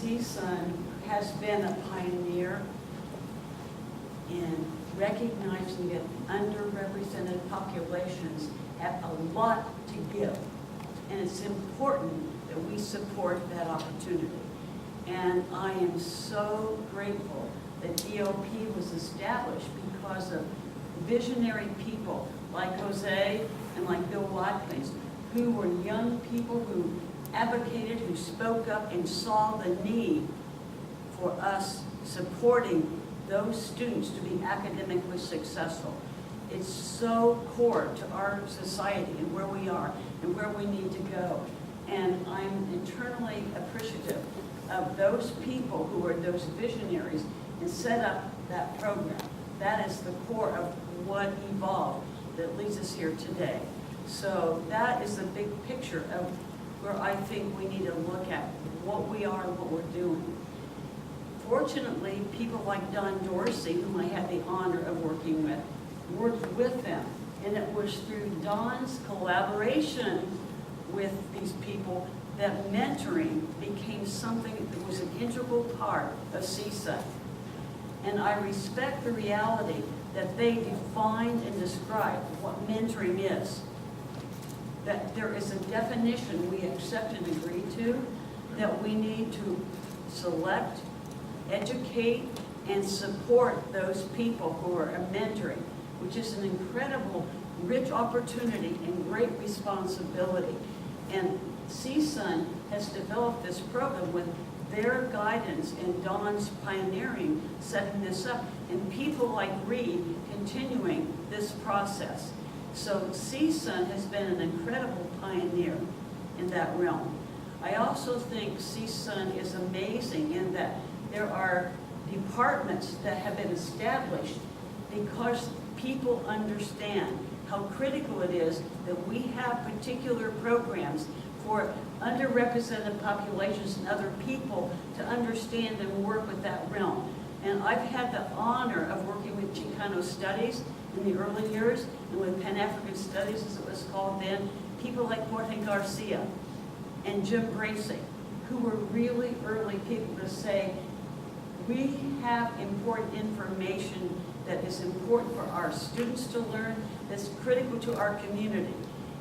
CSUN has been a pioneer in recognizing that underrepresented populations have a lot to give. And it's important that we support that opportunity. And I am so grateful that DOP was established because of visionary people like Jose and like Bill Watkins, who were young people who advocated, who spoke up and saw the need for us supporting those students to be academically successful. It's so core to our society and where we are and where we need to go. And I'm eternally appreciative of those people who are those visionaries and set up that program. That is the core of what evolved that leads us here today. So that is the big picture of where I think we need to look at what we are and what we're doing. Fortunately, people like Don Dorsey, whom I had the honor of working with, worked with them. And it was through Don's collaboration with these people that mentoring became something that was an integral part of CSUN. And I respect the reality that they defined and described what mentoring is. That there is a definition we accept and agree to, that we need to select, educate, and support those people who are mentoring, which is an incredible, rich opportunity and great responsibility. And CSUN has developed this program with their guidance and Don's pioneering, setting this up, and people like Reed continuing this process. So CSUN has been an incredible pioneer in that realm. I also think CSUN is amazing in that there are departments that have been established because people understand how critical it is that we have particular programs for underrepresented populations and other people to understand and work with that realm. And I've had the honor of working with Chicano Studies in the early years, and with Pan-African Studies, as it was called then, people like Marta Garcia and Jim Bracey, who were really early people to say, we have important information that is important for our students to learn, that's critical to our community,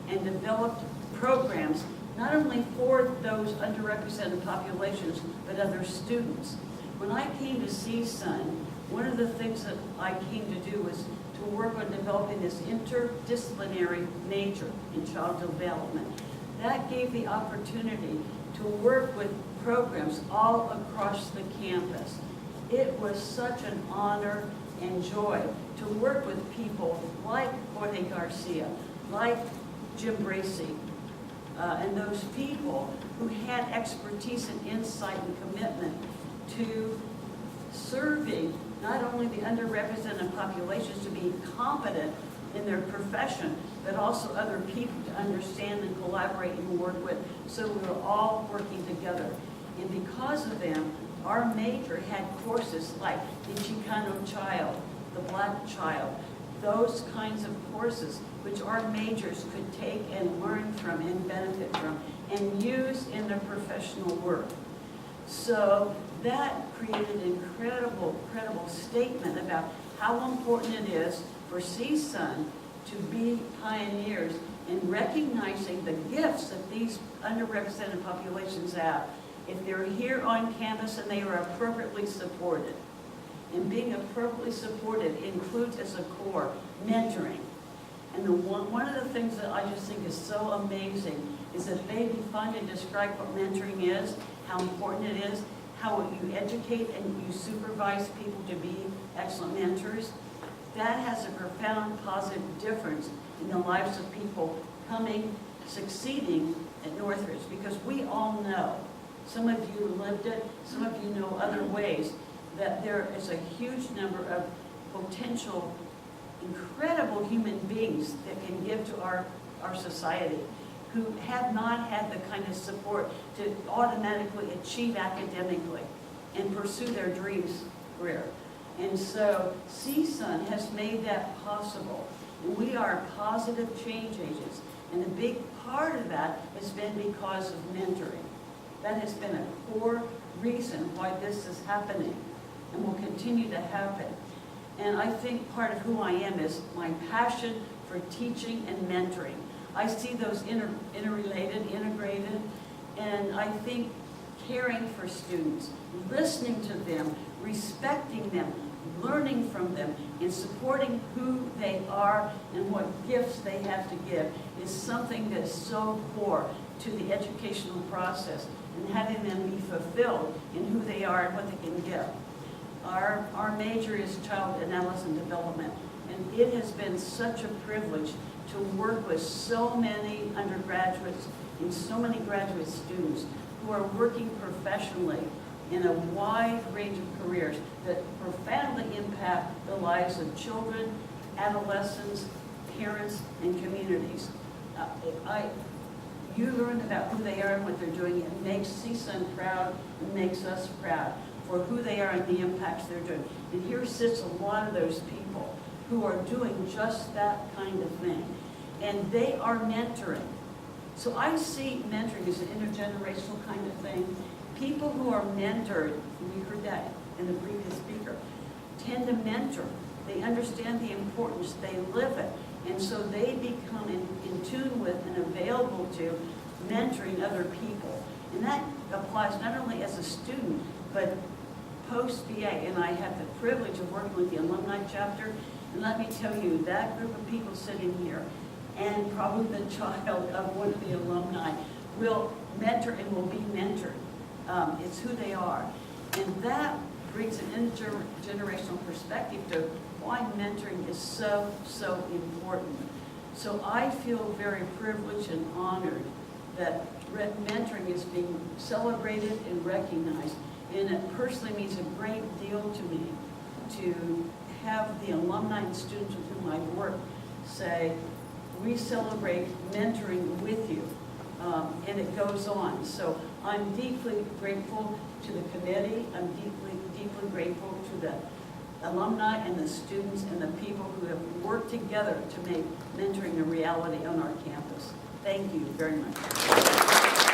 and developed programs not only for those underrepresented populations, but other students. When I came to CSUN, one of the things that I came to do was to work on developing this interdisciplinary major in child development. That gave the opportunity to work with programs all across the campus. It was such an honor and joy to work with people like Jorge Garcia, like Jim Bracey, and those people who had expertise and insight and commitment to serving not only the underrepresented populations to be competent in their profession, but also other people to understand and collaborate and work with. So we were all working together. And because of them, our major had courses like the Chicano child, the black child, those kinds of courses which our majors could take and learn from and benefit from and use in their professional work. So that created an incredible statement about how important it is for CSUN to be pioneers in recognizing the gifts that these underrepresented populations have if they're here on campus and they are appropriately supported. And being appropriately supported includes as a core mentoring. And one of the things that I just think is so amazing is that they define and describe what mentoring is, how important it is, how you educate and you supervise people to be excellent mentors. That has a profound positive difference in the lives of people coming, succeeding at Northridge, because we all know, some of you lived it, some of you know other ways, that there is a huge number of potential, incredible human beings that can give to our society who have not had the kind of support to automatically achieve academically and pursue their dreams career. And so CSUN has made that possible. And we are positive change agents. And a big part of that has been because of mentoring. That has been a core reason why this is happening and will continue to happen. And I think part of who I am is my passion for teaching and mentoring. I see those interrelated, integrated, and I think caring for students, listening to them, respecting them, learning from them, and supporting who they are and what gifts they have to give is something that is so core to the educational process and having them be fulfilled in who they are and what they can give. Our major is child and adolescent development, and it has been such a privilege to work with so many undergraduates and so many graduate students who are working professionally in a wide range of careers that profoundly impact the lives of children, adolescents, parents, and communities. You learn about who they are and what they're doing. It makes CSUN proud, it makes us proud for who they are and the impacts they're doing. And here sits a lot of those people who are doing just that kind of thing. And they are mentoring. So I see mentoring as an intergenerational kind of thing. People who are mentored, and we heard that in the previous speaker, tend to mentor. They understand the importance, they live it. And so they become in tune with and available to mentoring other people. And that applies not only as a student, but post-BA. And I have the privilege of working with the alumni chapter. And let me tell you, that group of people sitting here, and probably the child of one of the alumni, will mentor and will be mentored. It's who they are. And that brings an intergenerational perspective to why mentoring is so, so important. So I feel very privileged and honored that mentoring is being celebrated and recognized. And it personally means a great deal to me to have the alumni and students with whom I work say, we celebrate mentoring with you. And it goes on. So I'm deeply grateful to the committee. I'm deeply, deeply grateful to the alumni and the students and the people who have worked together to make mentoring a reality on our campus. Thank you very much.